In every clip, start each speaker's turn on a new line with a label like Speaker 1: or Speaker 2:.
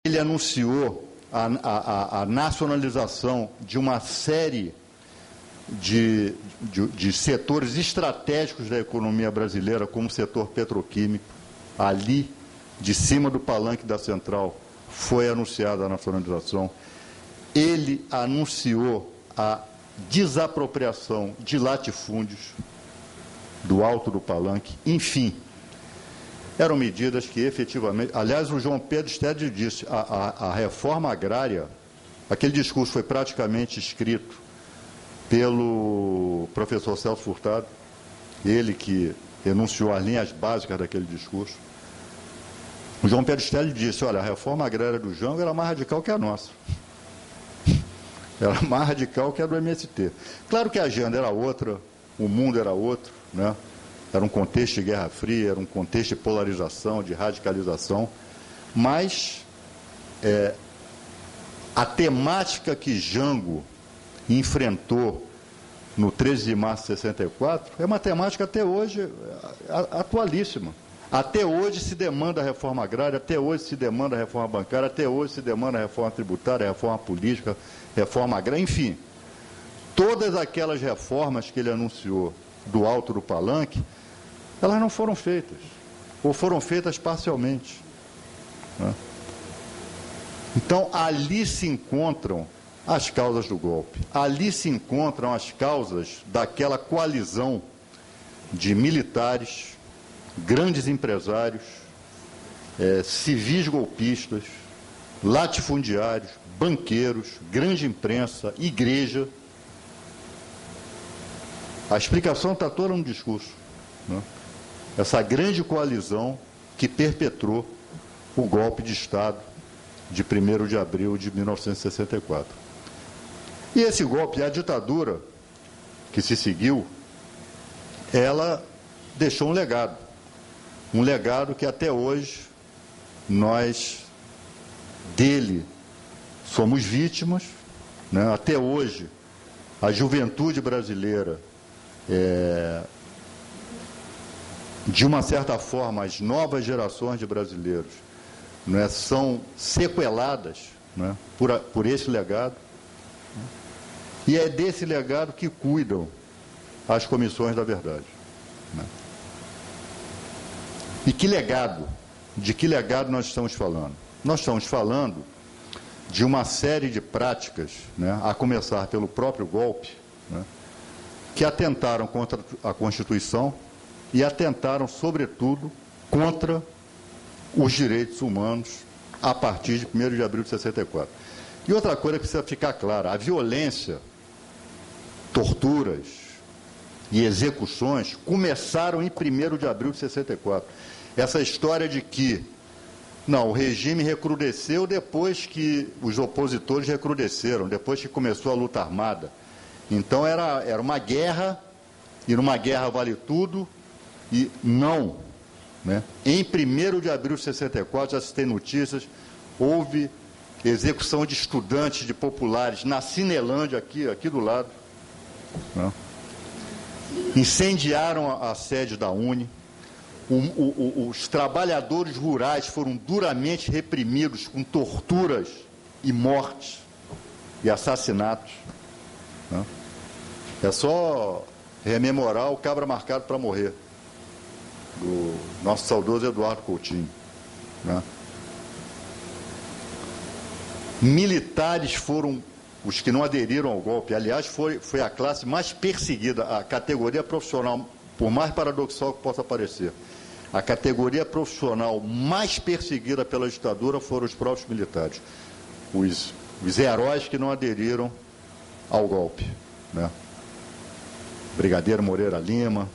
Speaker 1: Ele anunciou a nacionalização de uma série de setores estratégicos da economia brasileira, como o setor petroquímico. Ali, de cima do palanque da Central, foi anunciada a nacionalização. Ele anunciou a desapropriação de latifúndios do alto do palanque. Enfim, eram medidas que efetivamente... Aliás, o João Pedro Stede disse, a reforma agrária, aquele discurso foi praticamente escrito pelo professor Celso Furtado, ele que enunciou as linhas básicas daquele discurso. O João Pedro Stede disse, olha, a reforma agrária do Jango era mais radical que a nossa. Era mais radical que a do MST. Claro que a agenda era outra, o mundo era outro, né? Era um contexto de Guerra Fria, era um contexto de polarização, de radicalização, mas a temática que Jango enfrentou no 13 de março de 64 é uma temática até hoje atualíssima. Até hoje se demanda a reforma agrária, até hoje se demanda a reforma bancária, até hoje se demanda a reforma tributária, a reforma política, reforma agrária, enfim. Todas aquelas reformas que ele anunciou do alto do palanque, elas não foram feitas, ou foram feitas parcialmente, né? Então, ali se encontram as causas do golpe, ali se encontram as causas daquela coalizão de militares, grandes empresários, civis golpistas, latifundiários, banqueiros, grande imprensa, igreja. A explicação está toda no discurso, né? Essa grande coalizão que perpetrou o golpe de Estado de 1º de abril de 1964. E esse golpe, a ditadura que se seguiu, ela deixou um legado que até hoje nós dele somos vítimas, né? Até hoje a juventude brasileira, de uma certa forma, as novas gerações de brasileiros, né, são sequeladas, né, por esse legado, e é desse legado que cuidam as comissões da verdade, né? E que legado? De que legado nós estamos falando? Nós estamos falando de uma série de práticas, né, a começar pelo próprio golpe, né, que atentaram contra a Constituição e atentaram, sobretudo, contra os direitos humanos a partir de 1º de abril de 64. E outra coisa que precisa ficar clara, a violência, torturas e execuções começaram em 1º de abril de 64. Essa história de que, não, o regime recrudesceu depois que os opositores recrudesceram, depois que começou a luta armada. Então era uma guerra, e numa guerra vale tudo, e não, né? Em 1º de abril de 64, já se tem notícias, houve execução de estudantes, de populares, na Cinelândia, aqui do lado, né? Incendiaram a sede da UNE, os trabalhadores rurais foram duramente reprimidos com torturas e mortes e assassinatos, né? É só rememorar o cabra marcado para morrer, do nosso saudoso Eduardo Coutinho, né? Militares foram os que não aderiram ao golpe. Aliás, foi a classe mais perseguida, a categoria profissional, por mais paradoxal que possa parecer, a categoria profissional mais perseguida pela ditadura foram os próprios militares, os heróis que não aderiram ao golpe, né? Brigadeiro Moreira Lima,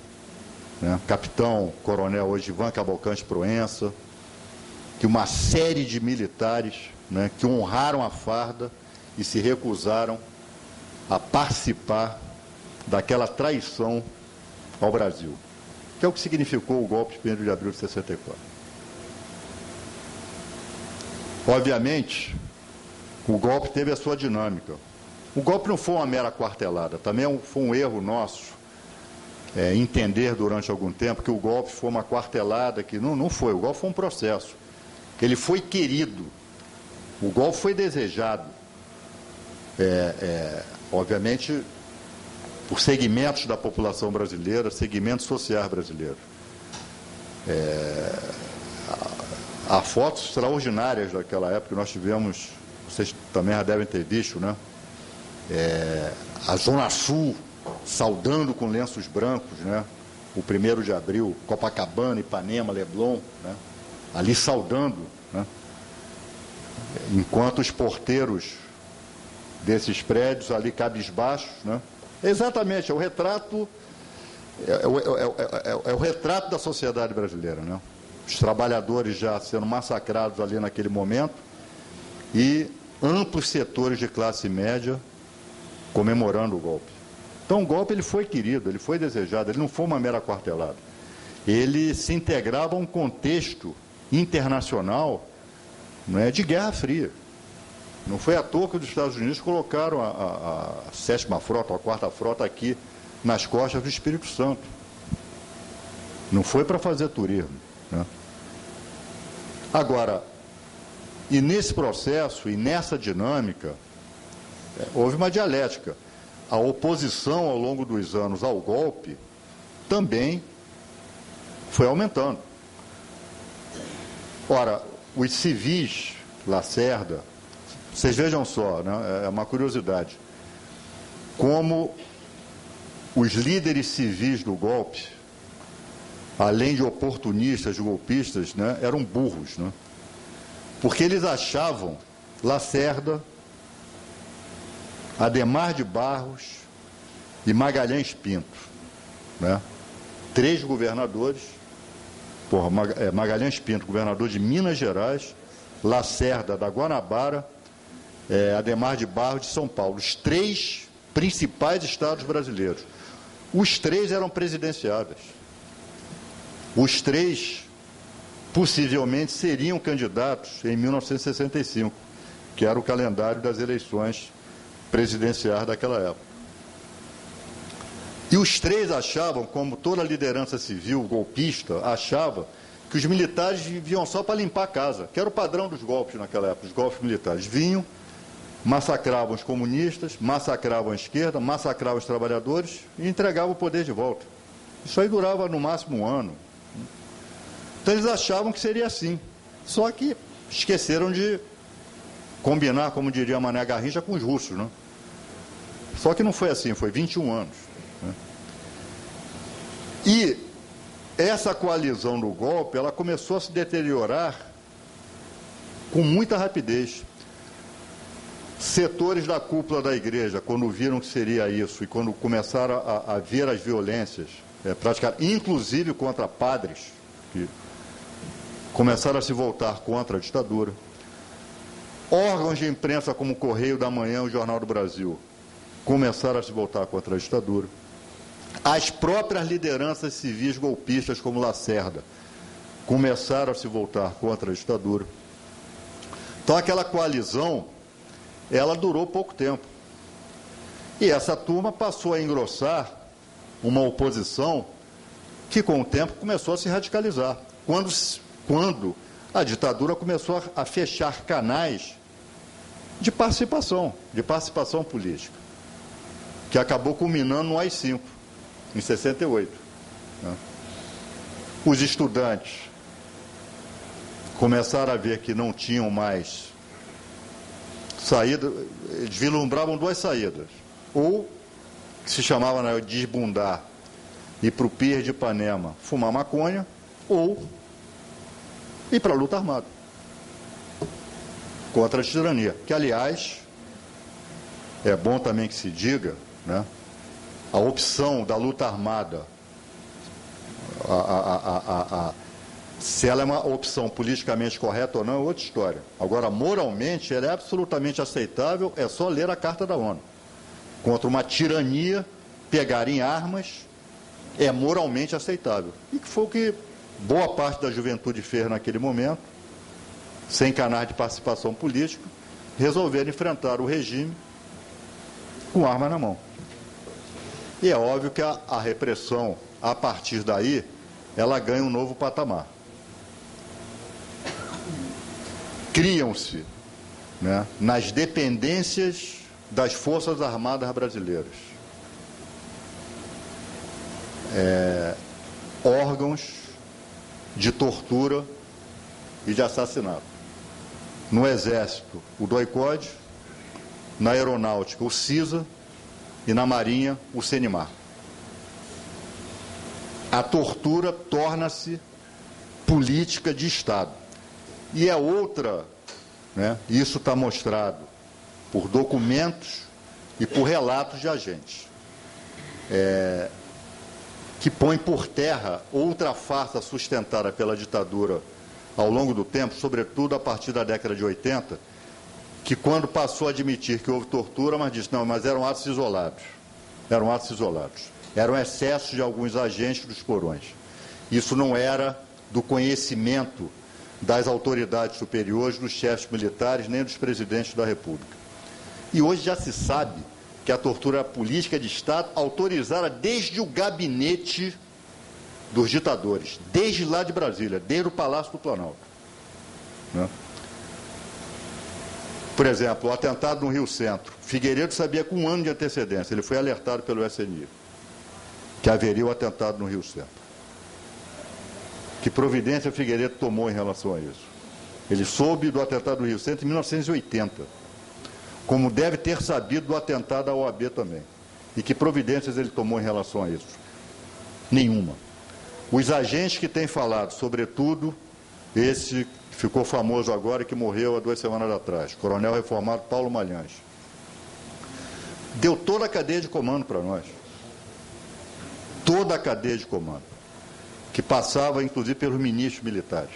Speaker 1: né? Capitão Coronel hoje Ivan Cavalcante Proença, que uma série de militares, né, que honraram a farda e se recusaram a participar daquela traição ao Brasil, que é o que significou o golpe de 1º de abril de 64. Obviamente, o golpe teve a sua dinâmica. O golpe não foi uma mera quartelada, também foi um erro nosso entender durante algum tempo que o golpe foi uma quartelada, que não foi, o golpe foi um processo. Ele foi querido O golpe foi desejado, obviamente, por segmentos da população brasileira, segmentos sociais brasileiros. Há fotos extraordinárias daquela época que nós tivemos, vocês também já devem ter visto, né? A Zona Sul saudando com lenços brancos, né? O 1º de abril, Copacabana, Ipanema, Leblon, né? Ali saudando, né? Enquanto os porteiros desses prédios ali cabisbaixos, né? Exatamente, é o retrato, é o retrato da sociedade brasileira, né? Os trabalhadores já sendo massacrados ali naquele momento e amplos setores de classe média comemorando o golpe. Então o golpe ele foi querido, ele foi desejado, ele não foi uma mera quartelada. Ele se integrava a um contexto internacional, né, de Guerra Fria. Não foi à toa que os Estados Unidos colocaram a 7ª Frota, a 4ª Frota aqui nas costas do Espírito Santo. Não foi para fazer turismo, né? Agora, e nesse processo e nessa dinâmica, houve uma dialética. A oposição ao longo dos anos ao golpe também foi aumentando. Ora, os civis, Lacerda, vocês vejam só, né, é uma curiosidade, como os líderes civis do golpe, além de oportunistas, golpistas, né, eram burros, né? Porque eles achavam Lacerda, Adhemar de Barros e Magalhães Pinto, né? 3 governadores, Magalhães Pinto, governador de Minas Gerais, Lacerda da Guanabara, Adhemar de Barros de São Paulo, os 3 principais estados brasileiros. Os 3 eram presidenciáveis. Os 3 possivelmente seriam candidatos em 1965, que era o calendário das eleições presidenciais daquela época. E os 3 achavam, como toda a liderança civil golpista achava, que os militares vinham só para limpar a casa, que era o padrão dos golpes naquela época. Os golpes militares vinham, massacravam os comunistas, massacravam a esquerda, massacravam os trabalhadores e entregavam o poder de volta. Isso aí durava no máximo 1 ano. Então eles achavam que seria assim. Só que esqueceram de combinar, como diria Mané Garrincha, com os russos, né? Só que não foi assim, foi 21 anos. Né? E essa coalizão do golpe, ela começou a se deteriorar com muita rapidez. Setores da cúpula da igreja, quando viram que seria isso e quando começaram a ver as violências praticadas, inclusive contra padres, que começaram a se voltar contra a ditadura, órgãos de imprensa como o Correio da Manhã e o Jornal do Brasil começaram a se voltar contra a ditadura. As próprias lideranças civis golpistas, como Lacerda, começaram a se voltar contra a ditadura. Então, aquela coalizão, ela durou pouco tempo. E essa turma passou a engrossar uma oposição que, com o tempo, começou a se radicalizar. Quando a ditadura começou a fechar canais de participação política, que acabou culminando no AI-5, em 68. Né? Os estudantes começaram a ver que não tinham mais saída, eles vislumbravam 2 saídas. Ou, que se chamava, né, de desbundar, ir para o Pier de Ipanema fumar maconha, ou ir para a luta armada contra a tirania. Que, aliás, é bom também que se diga, né, a opção da luta armada, se ela é uma opção politicamente correta ou não, é outra história. Agora, moralmente, ela é absolutamente aceitável, é só ler a Carta da ONU. Contra uma tirania, pegar em armas, é moralmente aceitável. E que foi o que boa parte da juventude fez naquele momento, sem canais de participação política, resolveram enfrentar o regime com arma na mão. E é óbvio que a repressão, a partir daí, ela ganha um novo patamar. Criam-se né, nas dependências das Forças Armadas brasileiras. Órgãos de tortura e de assassinato. No Exército, o DOI-CODE, na Aeronáutica, o CISA, e na Marinha, o CENIMAR. A tortura torna-se política de Estado. E é outra, né, isso está mostrado por documentos e por relatos de agentes, que põe por terra outra farsa sustentada pela ditadura ao longo do tempo, sobretudo a partir da década de 80, que quando passou a admitir que houve tortura, mas disse, não, mas eram atos isolados. Eram atos isolados. Eram excessos de alguns agentes dos porões. Isso não era do conhecimento das autoridades superiores, dos chefes militares, nem dos presidentes da República. E hoje já se sabe que a tortura política de Estado autorizada desde o gabinete dos ditadores, desde lá de Brasília, desde o Palácio do Planalto. Né? Por exemplo, o atentado no Rio Centro. Figueiredo sabia com 1 ano de antecedência, ele foi alertado pelo SNI, que haveria o atentado no Rio Centro. Que providência Figueiredo tomou em relação a isso? Ele soube do atentado do Rio Centro em 1980, como deve ter sabido do atentado à OAB também. E que providências ele tomou em relação a isso? Nenhuma. Os agentes que têm falado, sobretudo, esse que ficou famoso agora e que morreu há 2 semanas atrás, coronel reformado Paulo Malhães, deu toda a cadeia de comando para nós. Toda a cadeia de comando, que passava, inclusive, pelos ministros militares.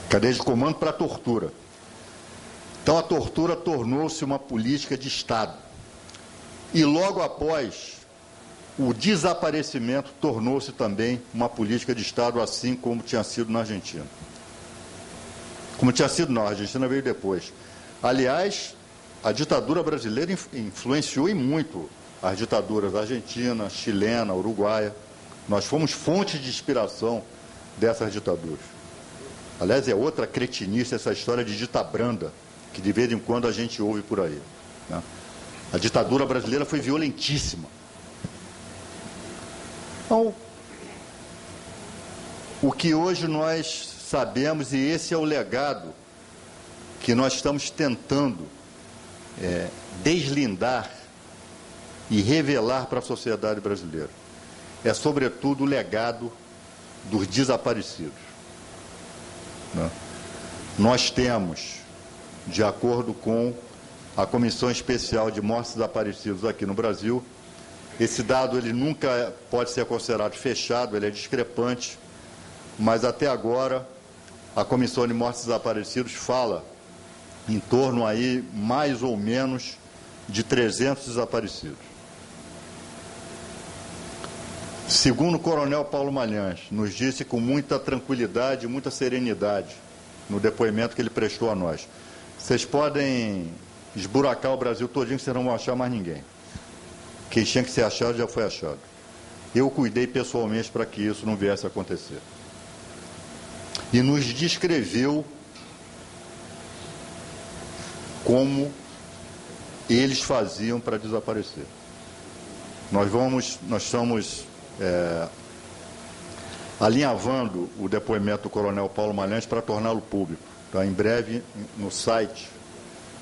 Speaker 1: Cadeia de comando para a tortura. Então, a tortura tornou-se uma política de Estado. E, logo após, o desaparecimento tornou-se também uma política de Estado, assim como tinha sido na Argentina. Como tinha sido na Argentina, veio depois. Aliás, a ditadura brasileira influenciou e muito as ditaduras argentina, chilena, uruguaia. Nós fomos fonte de inspiração dessas ditaduras. Aliás, é outra cretinice essa história de dita branda, que de vez em quando a gente ouve por aí. Né? A ditadura brasileira foi violentíssima. Então, o que hoje nós sabemos, e esse é o legado que nós estamos tentando deslindar e revelar para a sociedade brasileira, é sobretudo o legado dos desaparecidos. Né? Nós temos, de acordo com a Comissão Especial de Mortos Desaparecidos aqui no Brasil, esse dado ele nunca pode ser considerado fechado, ele é discrepante, mas até agora a Comissão de Mortos Desaparecidos fala em torno aí mais ou menos de 300 desaparecidos. Segundo o coronel Paulo Malhães, nos disse com muita tranquilidade, muita serenidade, no depoimento que ele prestou a nós, vocês podem esburacar o Brasil todinho que vocês não vão achar mais ninguém. Quem tinha que ser achado já foi achado. Eu cuidei pessoalmente para que isso não viesse a acontecer. E nos descreveu como eles faziam para desaparecer. Nós estamos alinhavando o depoimento do coronel Paulo Malhães para torná-lo público. Tá? Em breve, no site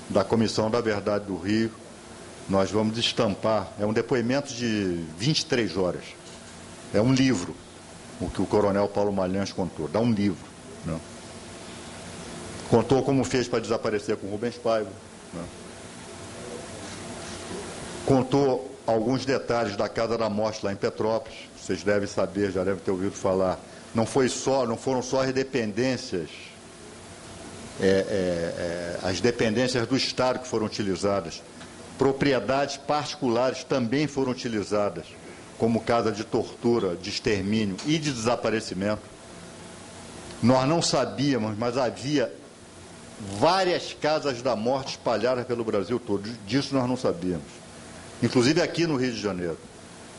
Speaker 1: da Comissão da Verdade do Rio, nós vamos estampar, é um depoimento de 23 horas, é um livro, o que o coronel Paulo Malhães contou, dá um livro. Né? Contou como fez para desaparecer com Rubens Paiva, né? Contou alguns detalhes da Casa da Morte lá em Petrópolis, vocês devem saber, já devem ter ouvido falar, não foram só as dependências, as dependências do Estado que foram utilizadas, propriedades particulares também foram utilizadas como casa de tortura, de extermínio e de desaparecimento. Nós não sabíamos, mas havia várias casas da morte espalhadas pelo Brasil todo, disso nós não sabíamos. Inclusive aqui no Rio de Janeiro.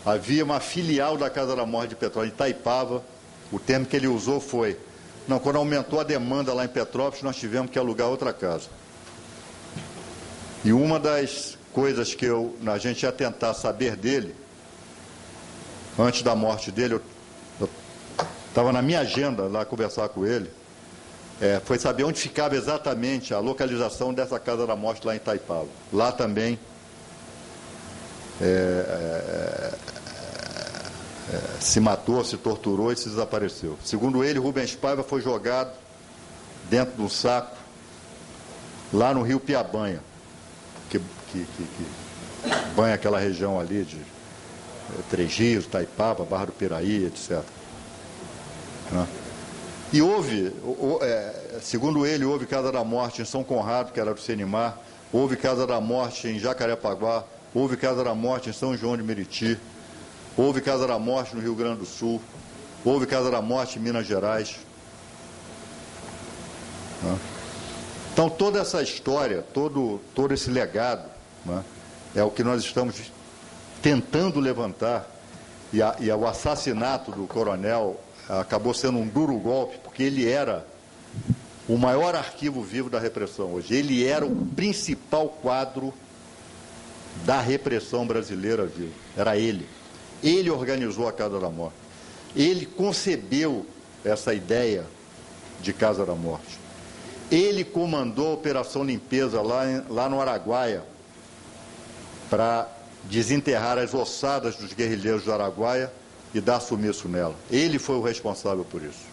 Speaker 1: Havia uma filial da Casa da Morte de Petrópolis, em Itaipava, o termo que ele usou foi Não, quando aumentou a demanda lá em Petrópolis, nós tivemos que alugar outra casa. E uma das coisas que a gente ia tentar saber dele, antes da morte dele, eu estava na minha agenda lá conversar com ele, foi saber onde ficava exatamente a localização dessa casa da morte lá em Itaipava. Lá também se matou, se torturou e se desapareceu. Segundo ele, Rubens Paiva foi jogado dentro de um saco lá no rio Piabanha, que banha aquela região ali de Três Rios, Itaipava, Barra do Piraí, etc. E houve, segundo ele, houve casa da morte em São Conrado, que era do Senimar, houve casa da morte em Jacarepaguá, houve casa da morte em São João de Meriti, houve casa da morte no Rio Grande do Sul, houve casa da morte em Minas Gerais. Então, toda essa história, todo esse legado, é o que nós estamos tentando levantar, e o assassinato do coronel acabou sendo um duro golpe, porque ele era o maior arquivo vivo da repressão hoje. Ele era o principal quadro da repressão brasileira vivo. Era ele. Ele organizou a Casa da Morte. Ele concebeu essa ideia de Casa da Morte. Ele comandou a Operação Limpeza lá no Araguaia para desenterrar as ossadas dos guerrilheiros do Araguaia e dar sumiço nela. Ele foi o responsável por isso.